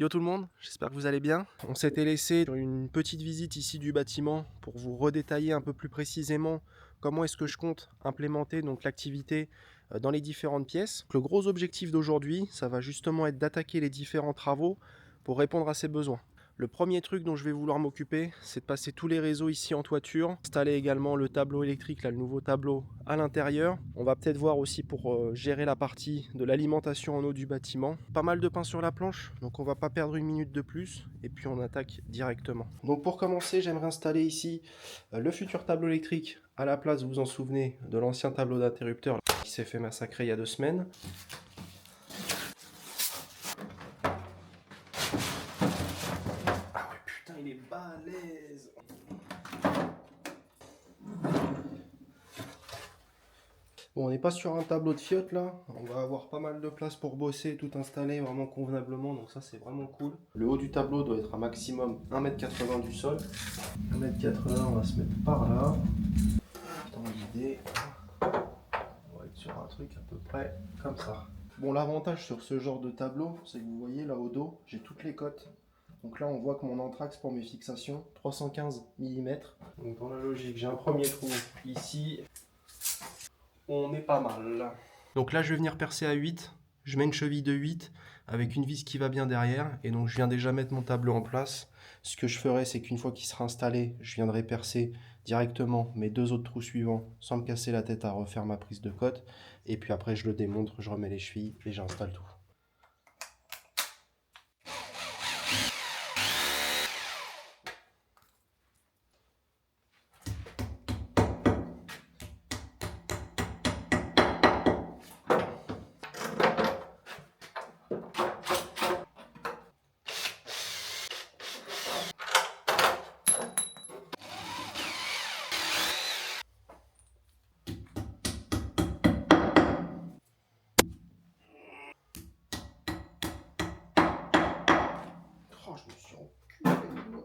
Yo tout le monde, j'espère que vous allez bien. On s'était laissé sur une petite visite ici du bâtiment pour vous redétailler un peu plus précisément comment est-ce que je compte implémenter donc l'activité dans les différentes pièces. Le gros objectif d'aujourd'hui, ça va justement être d'attaquer les différents travaux pour répondre à ces besoins. Le premier truc dont je vais vouloir m'occuper, c'est de passer tous les réseaux ici en toiture, installer également le tableau électrique, là, le nouveau tableau à l'intérieur. On va peut-être voir aussi pour gérer la partie de l'alimentation en eau du bâtiment. Pas mal de pain sur la planche, donc on va pas perdre une minute de plus, et puis on attaque directement. Donc pour commencer, j'aimerais installer ici le futur tableau électrique à la place, vous vous en souvenez, de l'ancien tableau d'interrupteur qui s'est fait massacrer il y a 2 semaines. Il est balèze. Bon, on n'est pas sur un tableau de fiotte là, on va avoir pas mal de place pour bosser, tout installer vraiment convenablement, donc ça c'est vraiment cool. Le haut du tableau doit être un maximum 1,80 m du sol. 1,80 m, on va se mettre par là. Dans l'idée, on va être sur un truc à peu près comme ça. Bon, l'avantage sur ce genre de tableau, c'est que vous voyez là au dos, j'ai toutes les cotes. Donc là, on voit que mon anthrax pour mes fixations, 315 mm. Donc dans la logique, j'ai un premier trou ici. On est pas mal. Donc là, je vais venir percer à 8. Je mets une cheville de 8 avec une vis qui va bien derrière. Et donc, je viens déjà mettre mon tableau en place. Ce que je ferai, c'est qu'une fois qu'il sera installé, je viendrai percer directement mes 2 autres trous suivants sans me casser la tête à refaire ma prise de cote. Et puis après, je le démonte, je remets les chevilles et j'installe tout. Oh, je me suis enculé les doigts.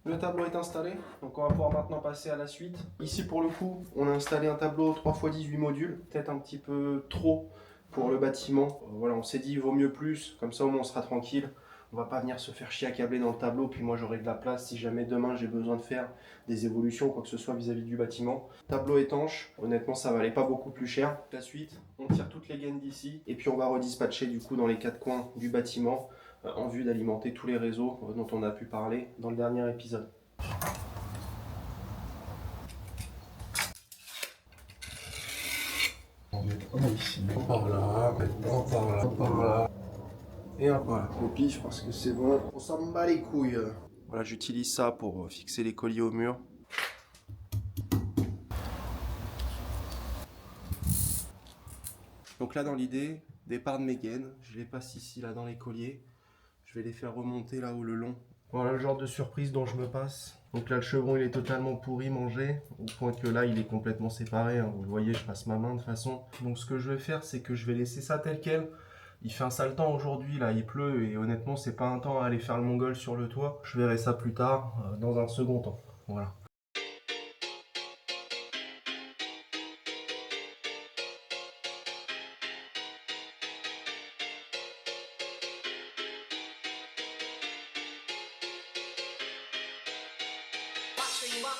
Le tableau est installé, donc on va pouvoir maintenant passer à la suite. Ici pour le coup, on a installé un tableau 3x18 modules, peut-être un petit peu trop pour le bâtiment. Voilà, on s'est dit il vaut mieux plus, comme ça au moins on sera tranquille. On va pas venir se faire chier à câbler dans le tableau, puis moi j'aurai de la place si jamais demain j'ai besoin de faire des évolutions, quoi que ce soit vis-à-vis du bâtiment. Tableau étanche, honnêtement ça valait pas beaucoup plus cher. La suite, on tire toutes les gaines d'ici, et puis on va redispatcher du coup dans les 4 coins du bâtiment, en vue d'alimenter tous les réseaux dont on a pu parler dans le dernier épisode. On va mettre un ici, par là, mettre un par là, par là. Et un voilà, au pif parce que c'est bon, on s'en bat les couilles. Voilà, j'utilise ça pour fixer les colliers au mur. Donc là dans l'idée, départ de mes gaines, je les passe ici là dans les colliers. Je vais les faire remonter là-haut le long. Voilà le genre de surprise dont je me passe. Donc là le chevron il est totalement pourri, mangé, au point que là il est complètement séparé, hein. Vous le voyez, je passe ma main de façon. Donc ce que je vais faire, c'est que je vais laisser ça tel quel. Il fait un sale temps aujourd'hui, là il pleut et honnêtement c'est pas un temps à aller faire le mongol sur le toit. Je verrai ça plus tard, dans un second temps. Voilà.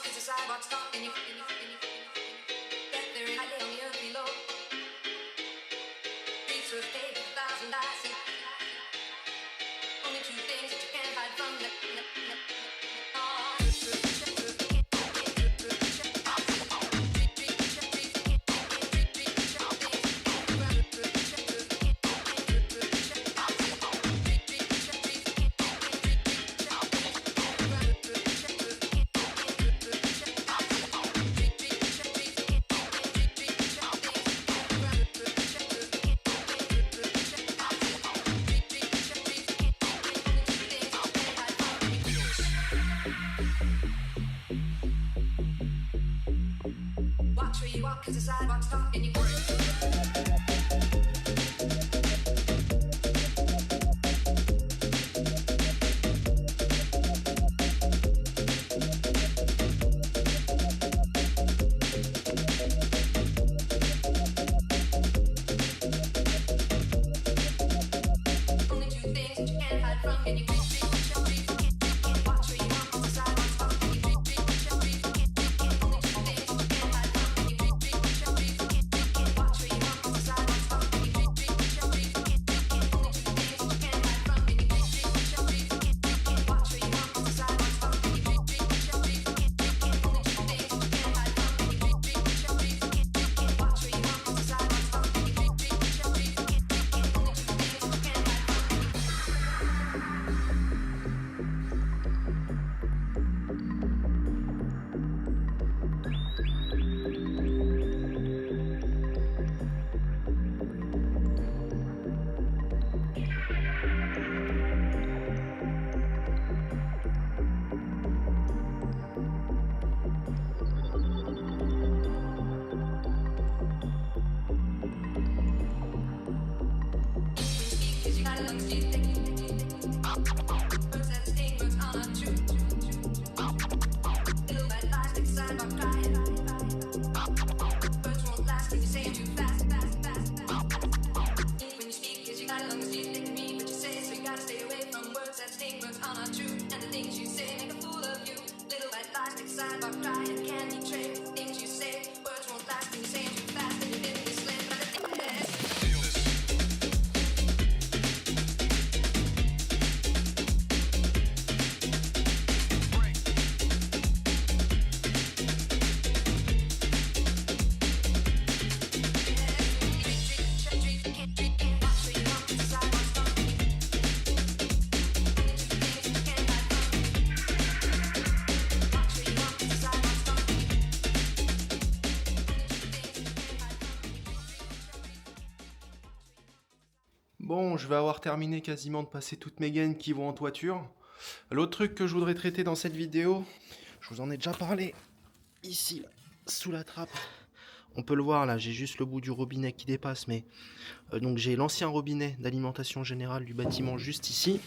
Cause the sidewalk's talking you. Bon, je vais avoir terminé quasiment de passer toutes mes gaines qui vont en toiture. L'autre truc que je voudrais traiter dans cette vidéo, je vous en ai déjà parlé, ici, là, sous la trappe. On peut le voir là, j'ai juste le bout du robinet qui dépasse, mais donc j'ai l'ancien robinet d'alimentation générale du bâtiment juste ici.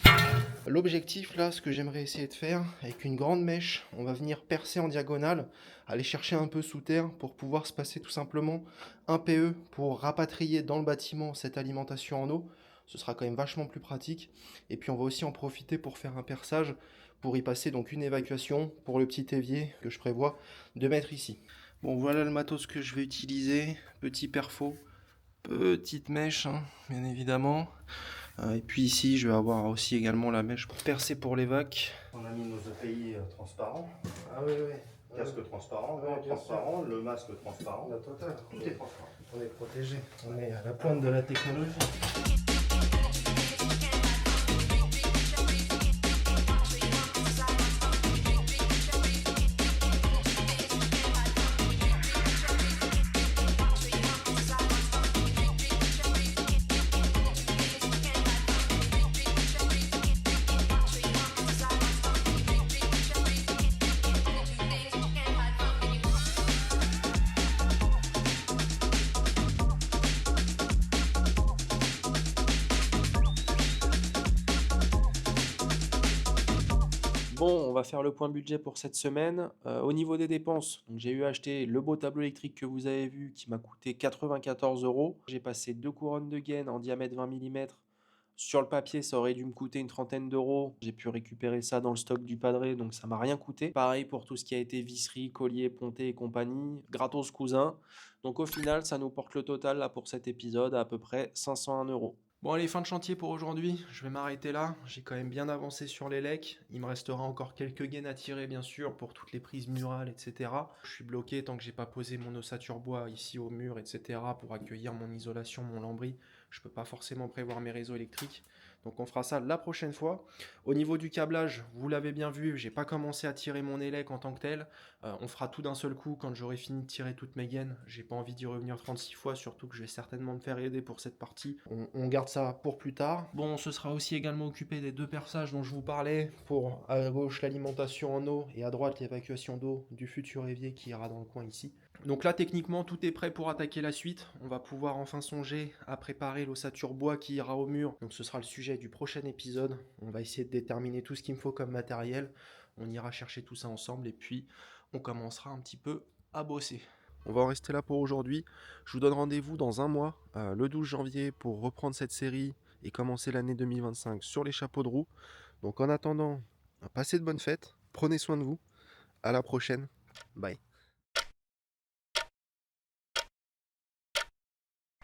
L'objectif là, ce que j'aimerais essayer de faire, avec une grande mèche, on va venir percer en diagonale, aller chercher un peu sous terre pour pouvoir se passer tout simplement un PE pour rapatrier dans le bâtiment cette alimentation en eau. Ce sera quand même vachement plus pratique. Et puis on va aussi en profiter pour faire un perçage, pour y passer donc une évacuation pour le petit évier que je prévois de mettre ici. Bon, voilà le matos que je vais utiliser. Petit perfo, petite mèche, hein, bien évidemment. Et puis ici, je vais avoir aussi également la mèche pour percer pour l'évac. On a mis nos EPI transparents. Ah oui, oui. Casque transparent, Ouais, gants bien transparents, le masque transparent. La totale. Tout est transparent. On est protégé. On est à la pointe de la technologie. Bon, on va faire le point budget pour cette semaine. Au niveau des dépenses, donc j'ai eu à acheter le beau tableau électrique que vous avez vu qui m'a coûté 94 euros. J'ai passé deux couronnes de gaine en diamètre 20 mm. Sur le papier, ça aurait dû me coûter une trentaine d'euros. J'ai pu récupérer ça dans le stock du padré, donc ça m'a rien coûté. Pareil pour tout ce qui a été visserie, collier, ponté et compagnie. Gratos cousin. Donc au final, ça nous porte le total là pour cet épisode à peu près 501 euros. Bon allez, fin de chantier pour aujourd'hui, je vais m'arrêter là, j'ai quand même bien avancé sur les lecs, il me restera encore quelques gaines à tirer bien sûr pour toutes les prises murales, etc. Je suis bloqué tant que j'ai pas posé mon ossature bois ici au mur, etc. pour accueillir mon isolation, mon lambris, je peux pas forcément prévoir mes réseaux électriques, donc on fera ça la prochaine fois. Au niveau du câblage, vous l'avez bien vu, j'ai pas commencé à tirer mon élec en tant que tel, on fera tout d'un seul coup quand j'aurai fini de tirer toutes mes gaines, j'ai pas envie d'y revenir 36 fois, surtout que je vais certainement me faire aider pour cette partie, on garde ça pour plus tard. Bon, on se sera aussi également occupé des deux perçages dont je vous parlais, pour à gauche l'alimentation en eau et à droite l'évacuation d'eau du futur évier qui ira dans le coin ici. Donc là techniquement tout est prêt pour attaquer la suite, on va pouvoir enfin songer à préparer l'ossature bois qui ira au mur, donc ce sera le sujet du prochain épisode, on va essayer de déterminer tout ce qu'il me faut comme matériel, on ira chercher tout ça ensemble et puis on commencera un petit peu à bosser. On va en rester là pour aujourd'hui. Je vous donne rendez-vous dans un mois, le 12 janvier, pour reprendre cette série et commencer l'année 2025 sur les chapeaux de roue. Donc en attendant, passez de bonnes fêtes, prenez soin de vous. À la prochaine. Bye.